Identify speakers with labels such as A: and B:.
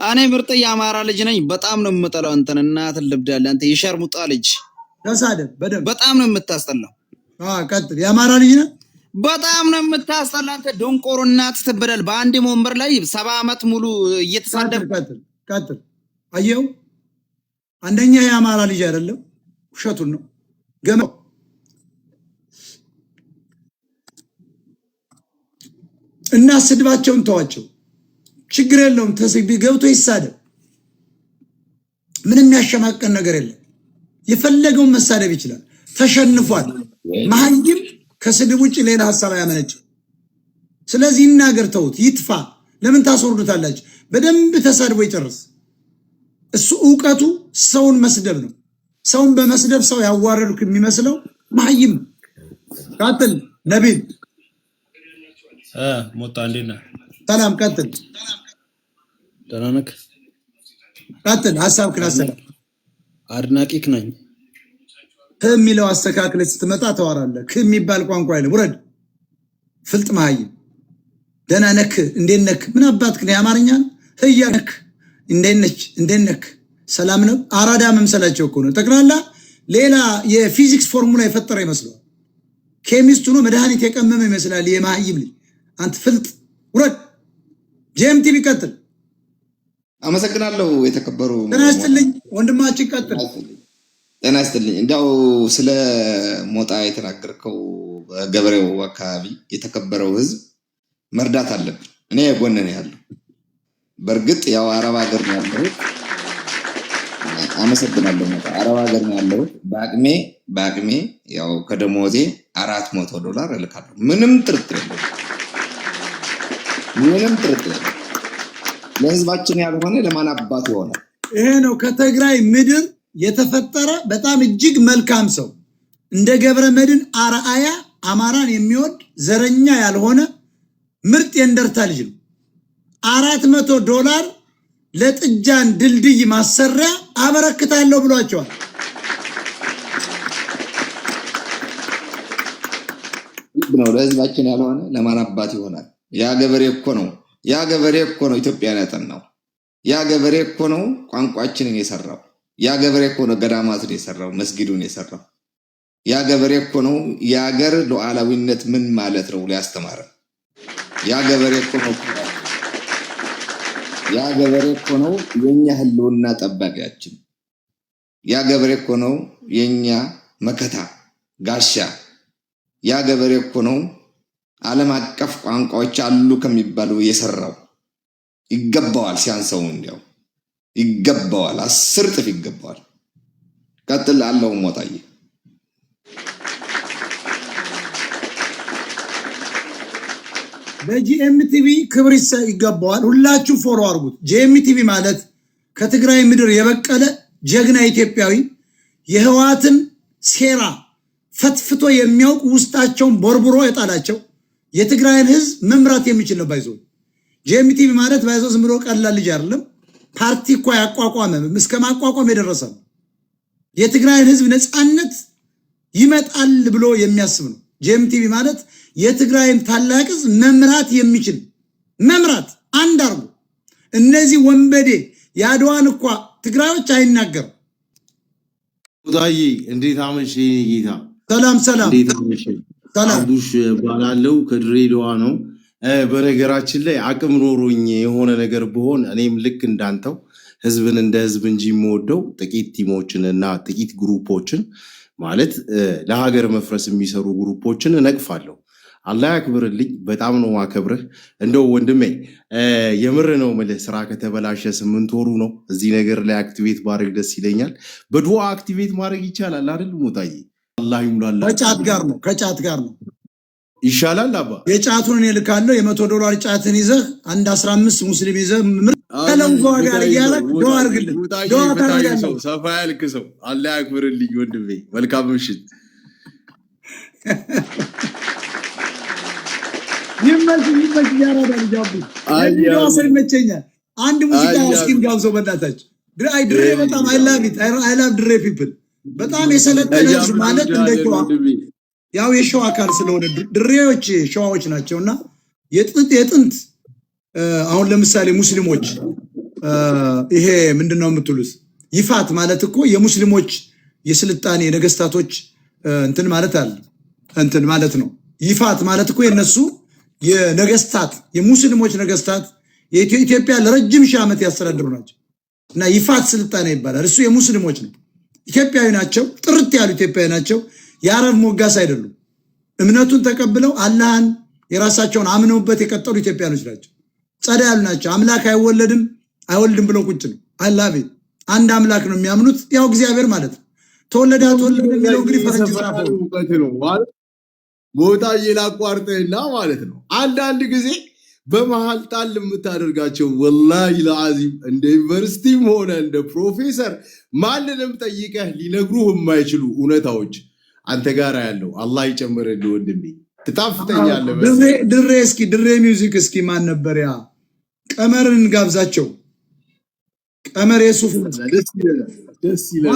A: እኔ ምርጥ የአማራ ልጅ ነኝ። በጣም ነው የምጠላው አንተን እናትን ልብዳለህ። አንተ የሸርሙጣ ልጅ
B: ተሳደብ በደንብ
A: በጣም ነው የምታስጠላው።
B: ቀጥል። የአማራ ልጅ ነህ።
A: በጣም ነው የምታስጠላው አንተ ዶንቆሮ እናት ትበደል። በአንድ ወንበር ላይ 70 ዓመት ሙሉ እየተሳደብ
B: ቀጥል። አየው አንደኛ የአማራ ልጅ አይደለም፣ ውሸቱን ነው ገመ እና ስድባቸውን ተዋቸው፣ ችግር የለውም። ተስቢ ገብቶ ይሳደብ፣ ምንም ያሸማቀን ነገር የለም። የፈለገውን መሳደብ ይችላል። ተሸንፏል። መሀይም ከስድብ ውጭ ሌላ ሐሳብ አያመነጭ። ስለዚህ ይናገር፣ ተውት፣ ይጥፋ። ለምን ታስወርዱታላችሁ? በደንብ ተሳድቦ ይጨርስ። እሱ ዕውቀቱ ሰውን መስደብ ነው። ሰውን በመስደብ ሰው ያዋረድኩ የሚመስለው መሀይም። ቀጥል ነቢል።
C: ሞጣ እንዴት ነህ?
B: ሰላም። ቀጥል።
C: ደህና ነህ?
B: ቀጥል። ሐሳብ ክላስ
C: አድናቂክ ነኝ።
B: የሚለው አስተካክለ ስትመጣ ተዋራለህ። የሚባል ቋንቋ አይደለም። ውረድ። ፍልጥ መሀይም። ደህና ነክ? እንዴት ነክ? ምን አባትክ ነው? የአማርኛ ህያ ነክ? እንዴት ነች? እንዴት ነክ? ሰላም ነው? አራዳ መምሰላቸው እኮ ነው። ጠቅላላ ሌላ የፊዚክስ ፎርሙላ የፈጠረ ይመስለዋል። ኬሚስቱ ነው መድኃኒት የቀመመ ይመስላል። የመሀይም ልጅ አንተ ፍልጥ፣ ውረድ። ጄምቲቪ ቀጥል።
D: አመሰግናለሁ። የተከበሩ
B: ጤና ይስጥልኝ ወንድማችን፣ ቀጥል።
D: ጤና ይስጥልኝ። እንዳው ስለ ሞጣ የተናገርከው ገበሬው አካባቢ የተከበረው ህዝብ መርዳት አለብን። እኔ ጎን ነኝ ያለው። በእርግጥ ያው አረብ ሀገር ነው ያለው። አመሰግናለሁ። ሞጣ አረብ ሀገር ነው ያለው። በአቅሜ ያው ከደሞዜ $400 እልካለሁ። ምንም ጥርጥር የለም። ለህዝባችን ያልሆነ ለማን አባት ይሆናል?
B: ይሄ ነው ከትግራይ ምድር የተፈጠረ በጣም እጅግ መልካም ሰው፣ እንደ ገብረ መድን አርአያ አማራን የሚወድ ዘረኛ ያልሆነ ምርጥ የእንደርታ ልጅ ነው። $400 ለጥጃን ድልድይ ማሰሪያ አበረክታለሁ ብሏቸዋል።
D: ነው ለህዝባችን ያልሆነ ለማን አባት ይሆናል? ያ ገበሬ እኮ ነው ኢትዮጵያን ያጠናው። ያ ገበሬ እኮ ነው ቋንቋችንን የሰራው። ያ ገበሬ እኮ ነው ገዳማትን የሰራው፣ መስጊዱን የሰራው። ያ ገበሬ እኮ ነው የሀገር ሉዓላዊነት ምን ማለት ነው ሊያስተማረ። ያ ገበሬ እኮ ነው የኛ ህልውና ጠባቂያችን። ያ ገበሬ እኮ ነው የኛ መከታ ጋሻ። ያ ገበሬ እኮ ነው ዓለም አቀፍ ቋንቋዎች አሉ ከሚባሉ የሰራው። ይገባዋል፣ ሲያንሰው እንዲያው ይገባዋል፣ 10 እጥፍ ይገባዋል። ቀጥል አለው ሞጣዬ።
B: ለጂኤምቲቪ ክብር ይገባዋል። ሁላችሁ ፎሎ አድርጉት። ጂኤምቲቪ ማለት ከትግራይ ምድር የበቀለ ጀግና ኢትዮጵያዊ የህወሓትን ሴራ ፈትፍቶ የሚያውቅ ውስጣቸውን ቦርብሮ የጣላቸው የትግራይን ህዝብ መምራት የሚችል ነው። ባይዞ ጂኤምቲቪ ማለት ባይዞ ዝም ብሎ ቀላል ልጅ አይደለም። ፓርቲ እኮ ያቋቋመ እስከ ማቋቋም የደረሰ ነው። የትግራይን ህዝብ ነፃነት ይመጣል ብሎ የሚያስብ ነው። ጂኤምቲቪ ማለት የትግራይን ታላቅ ህዝብ መምራት የሚችል መምራት አንድ አርጎ። እነዚህ ወንበዴ ያድዋን እኮ ትግራዮች አይናገርም።
C: ሞጣዬ እንዴት አመሸ? ጌታ
B: ሰላም።
C: እንዴት አመሸ? አቡሽ ባላለው ከድሬዳዋ ነው። በነገራችን ላይ አቅም ኖሮኝ የሆነ ነገር ብሆን እኔም ልክ እንዳንተው ህዝብን እንደ ህዝብ እንጂ የምወደው ጥቂት ቲሞችን እና ጥቂት ግሩፖችን ማለት ለሀገር መፍረስ የሚሰሩ ግሩፖችን እነቅፋለሁ። አላህ ያክብርልኝ። በጣም ነው ማከብርህ። እንደው ወንድሜ የምር ነው የምልህ፣ ስራ ከተበላሸ 8 ወሩ ነው። እዚህ ነገር ላይ አክቲቬት ማድረግ ደስ ይለኛል። በዱዓ አክቲቬት ማድረግ ይቻላል አይደል ሞጣዬ? አላህ ይሙላላ።
B: ከጫት ጋር ነው
C: ይሻላል። አባ
B: የጫቱን እኔ ልካለሁ። $100 ጫትን ይዘህ አንድ 15 ሙስሊም ይዘህ ከለንጓ ጋር እያደረግ ዱዓ አድርግልን። ዱዓ ታደርጋለህ።
C: ሰፋ ያልክ ሰው አላህ ያክብርልኝ ወንድሜ። መልካም ምሽት።
B: ይመች ያራዳል። ጃቡ አይያሰል ይመቸኛል። አንድ ሙዚቃ እስኪን ጋብዘው በእናታችሁ። ድሬ በጣም አይ ላቭ ድሬ ፒፕል። በጣም የሰለጠነ ህዝብ ማለት እንደ ሸዋ ያው የሸዋ አካል ስለሆነ ድሬዎች ሸዋዎች ናቸውና የጥንት አሁን ለምሳሌ ሙስሊሞች ይሄ ምንድነው የምትሉት? ይፋት ማለት እኮ የሙስሊሞች የስልጣኔ ነገስታቶች እንትን ማለት አለ እንትን ማለት ነው። ይፋት ማለት እኮ የነሱ የነገስታት የሙስሊሞች ነገስታት የኢትዮጵያ ለረጅም ሺህ ዓመት ያስተዳድሩ ናቸው እና ይፋት ስልጣኔ ይባላል። እሱ የሙስሊሞች ነው። ኢትዮጵያዊ ናቸው፣ ጥርት ያሉ ኢትዮጵያዊ ናቸው። የአረብ ሞጋስ አይደሉም። እምነቱን ተቀብለው አላህን የራሳቸውን አምነውበት የቀጠሉ ኢትዮጵያኖች ናቸው። ጸዳ ያሉ ናቸው። አምላክ አይወለድም አይወልድም ብለው ቁጭ ነው። አላህ አንድ አምላክ ነው የሚያምኑት፣ ያው እግዚአብሔር ማለት ነው። ተወለደ አትወለደ የሚለው እንግዲህ ፈረንጅ ጻፈው
C: ቦታ እየላቋርጠህና ማለት ነው። አንዳንድ ጊዜ በመሃል ጣል የምታደርጋቸው ወላሂ ለአዚም እንደ ዩኒቨርሲቲም ሆነ እንደ ፕሮፌሰር ማንንም ጠይቀህ ሊነግሩህ የማይችሉ እውነታዎች አንተ ጋር ያለው አላህ ይጨምርልህ ወንድሜ። ትጣፍጠኛለህ።
B: ድሬ ሚውዚክ እስኪ ማን ነበር ያ? ቀመርን ጋብዛቸው። ቀመር የሱፍ
C: ደስ ይላል።